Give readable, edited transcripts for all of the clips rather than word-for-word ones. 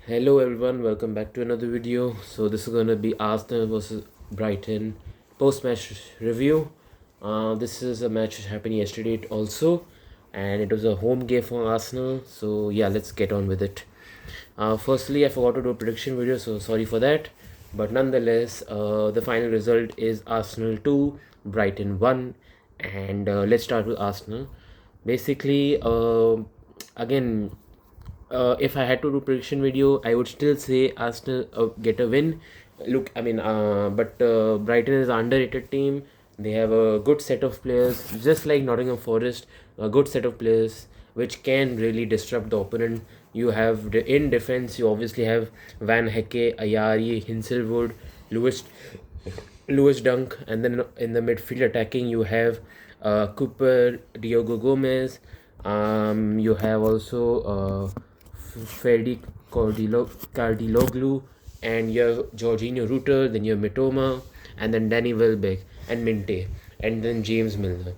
Hello everyone, welcome back to another video. So this is gonna be Arsenal versus Brighton post-match review. This is a match which happened yesterday also, and it was a home game for Arsenal. So yeah, let's get on with it. Firstly, I forgot to do a prediction video, so sorry for that. But nonetheless, the final result is Arsenal 2, Brighton 1, and let's start with Arsenal. Basically, again, if I had to do prediction video, I would still say Arsenal get a win. Look, but Brighton is an underrated team. They have a good set of players, just like Nottingham Forest, a good set of players which can really disrupt the opponent. You have in defense, you obviously have Van Hecke, Ayari, Hinselwood, Lewis, Lewis Dunk, and then in the midfield attacking, you have Cooper, Diogo Gomez. You have also Ferdi Cardiloglu, and you have Jorginho Rutter, then you have Mitoma, and then Danny Welbeck, and Minte, and then James Milner.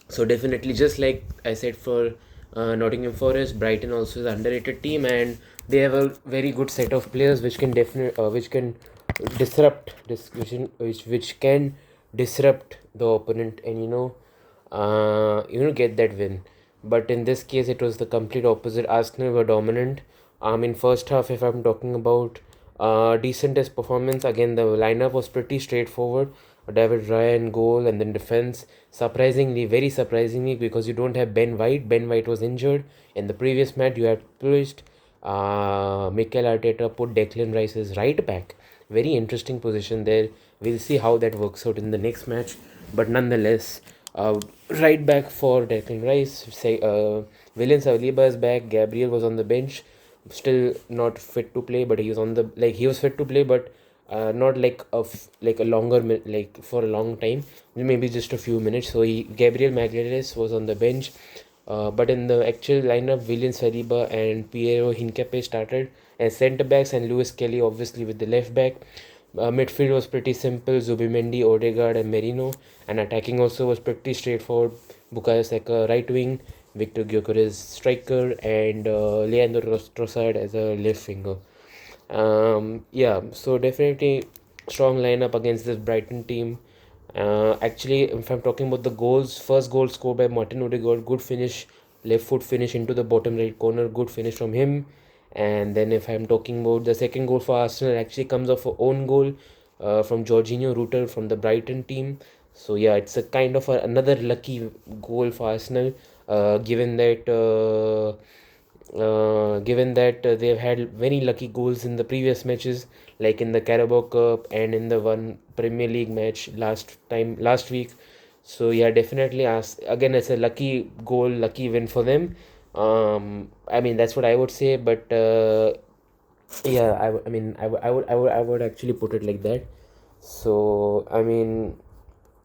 So definitely, just like I said for Nottingham Forest, Brighton also is an underrated team, and they have a very good set of players which can which can disrupt this which can disrupt the opponent, and get that win. But in this case, it was the complete opposite. Arsenal were dominant. In first half, if I'm talking about decentest performance, again the lineup was pretty straightforward. David Ryan goal, and then defense. Surprisingly, very surprisingly, because you don't have Ben White. Ben White was injured in the previous match. You had pushed Mikel Arteta put Declan Rice as right back. Very interesting position there. We'll see how that works out in the next match. But nonetheless, right back for Declan Rice. Say, William Saliba is back. Gabriel was on the bench, still not fit to play, but he was on the he was fit to play, but not like like a longer like for a long time, maybe just a few minutes. So Gabriel Magalhaes was on the bench, but in the actual lineup, William Saliba and Piero Hincapié started as centre backs, and Lewis Kelly obviously with the left back. Midfield was pretty simple: Zubimendi, Odegaard, and Merino. And attacking also was pretty straightforward: Bukayo Saka right wing, Victor Gyökeres striker, and Leandro Trossard as a left winger. Yeah, so definitely strong lineup against this Brighton team. Actually, if I'm talking about the goals, first goal scored by Martin Odegaard, good finish, left foot finish into the bottom right corner, good finish from him. And then if I'm talking about the second goal for Arsenal, actually comes off a own goal from Jorginho Rutter from the Brighton team. So yeah, it's a kind of another lucky goal for Arsenal, given that they've had very lucky goals in the previous matches, like in the Carabao Cup and in the one Premier League match last week. So yeah, definitely, as again, it's a lucky goal, lucky win for them. That's what I would say. But yeah, I would actually put it like that. So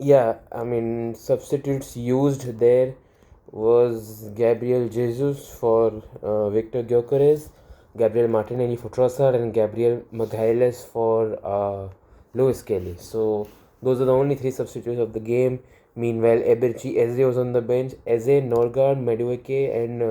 yeah, substitutes used there was Gabriel Jesus for Victor Gyökeres, Gabriel Martinelli for Trossard, and Gabriel Magalhaes for Lewis Kelly. So those are the only three substitutes of the game. Meanwhile, Eberchi Eze was on the bench. Eze, Norgard, Madueke, and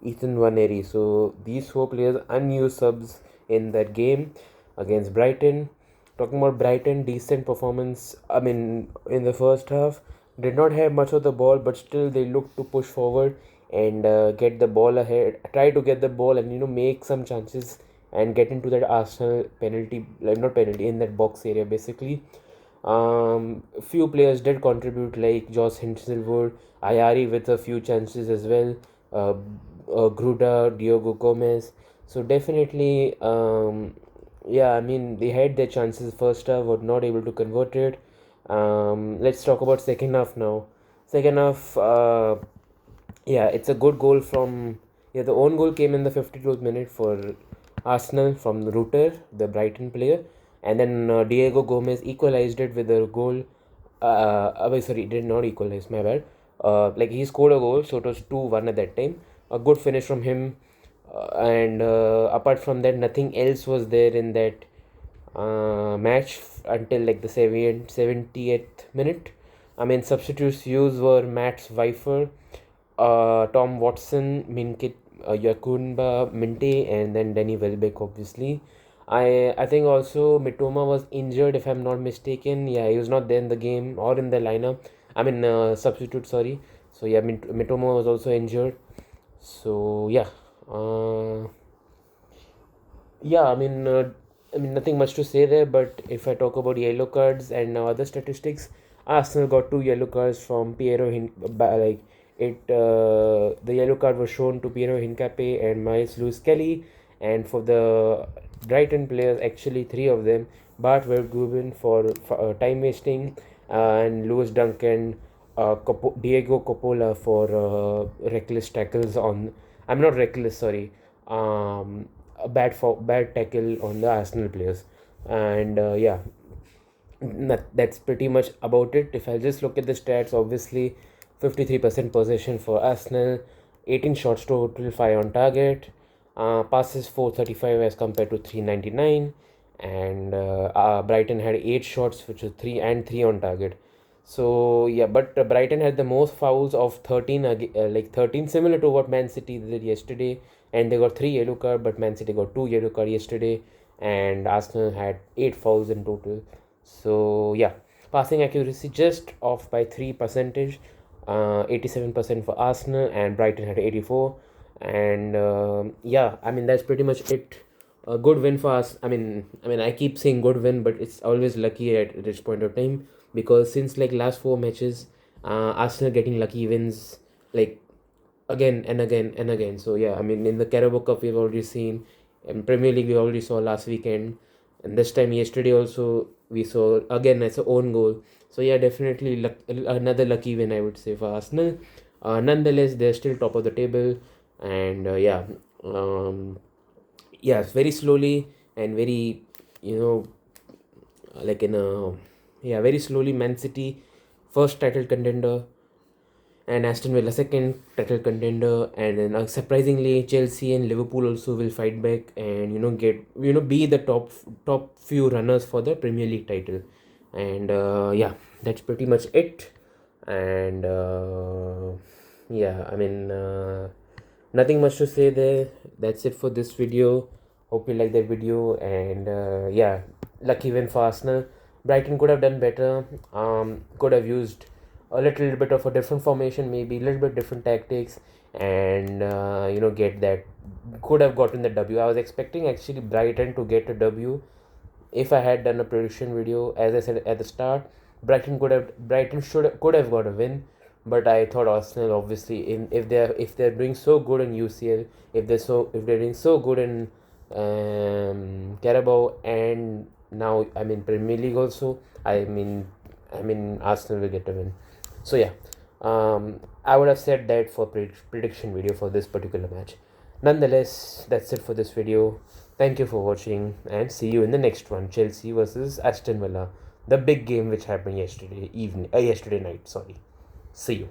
Ethan Waneri. So these four players unused subs in that game against Brighton. Talking about Brighton, decent performance. In the first half, did not have much of the ball, but still they looked to push forward and get the ball ahead. Try to get the ball and make some chances and get into that Arsenal penalty, like not penalty, in that box area basically. Few players did contribute, like Josh Hinselwood, Ayari with a few chances as well. Gruda, Diogo Gomez. So definitely, yeah, they had their chances first half, were not able to convert it. Let's talk about second half now. Second half, yeah, it's a good goal from the own goal came in the 52th minute for Arsenal from Rutter, the Brighton player, and then Diego Gomez equalized it with a goal. Sorry, did not equalize. My bad. Like he scored a goal, so it was 2-1 at that time. A good finish from him, and apart from that, nothing else was there in that match until like the 70th minute. Substitutes used were Matt Zweifer, Tom Watson, Yakunba Minte, and then Danny Welbeck, obviously. I think also Mitoma was injured, if I'm not mistaken. Yeah, he was not there in the game or in the lineup. I mean, substitute, sorry. So yeah, Mitoma was also injured. So yeah, uh, yeah. I mean, nothing much to say there. But if I talk about yellow cards and other statistics, Arsenal got 2 yellow cards from like it. The yellow card was shown to Piero Hincapié and Miles Lewis Kelly, and for the Brighton players, actually 3 of them. Bart Verguben for time wasting, and Lewis Duncan, Diego Coppola for reckless tackles on. I'm not reckless, sorry. A bad tackle on the Arsenal players, and yeah, that's pretty much about it. If I just look at the stats, obviously, 53% possession for Arsenal, 18 shots total, 5 on target, passes 435 as compared to 399, and Brighton had 8 shots, which was 3 on target. So yeah, but Brighton had the most fouls of 13, like 13, similar to what Man City did yesterday, and they got 3 yellow card, but Man City got 2 yellow card yesterday, and Arsenal had 8 fouls in total. So yeah, passing accuracy just off by 3%, 87% for Arsenal, and Brighton had 84. And yeah, I mean that's pretty much it. A good win for us. I mean, I keep saying good win, but it's always lucky at this point of time, because since like last 4 matches, Arsenal getting lucky wins like again and again and again. So yeah, I mean in the Carabao Cup we've already seen, in Premier League we already saw last weekend, and this time yesterday also we saw again as a own goal. So yeah, definitely another lucky win, I would say, for Arsenal. Nonetheless, they're still top of the table, and yeah, yeah, very slowly and very, you know, like in a, yeah, very slowly Man City first title contender, and Aston Villa second title contender, and then surprisingly Chelsea and Liverpool also will fight back and get be the top few runners for the Premier League title. And yeah, that's pretty much it. And yeah, I mean, nothing much to say there. That's it for this video. Hope you like that video. And yeah, lucky win for Arsenal. Brighton could have done better. Could have used a little bit of a different formation, maybe a little bit different tactics, and get that. Could have gotten the W. I was expecting actually Brighton to get a W. If I had done a prediction video, as I said at the start, Brighton could have got a win, but I thought Arsenal, obviously, if they're doing so good in UCL, if they're doing so good in Carabao, and now I mean Premier League also, I mean Arsenal will get a win. So yeah, I would have said that for prediction video for this particular match. Nonetheless, that's it for this video. Thank you for watching, and see you in the next one. Chelsea versus Aston Villa, the big game which happened yesterday night. Sorry. See you.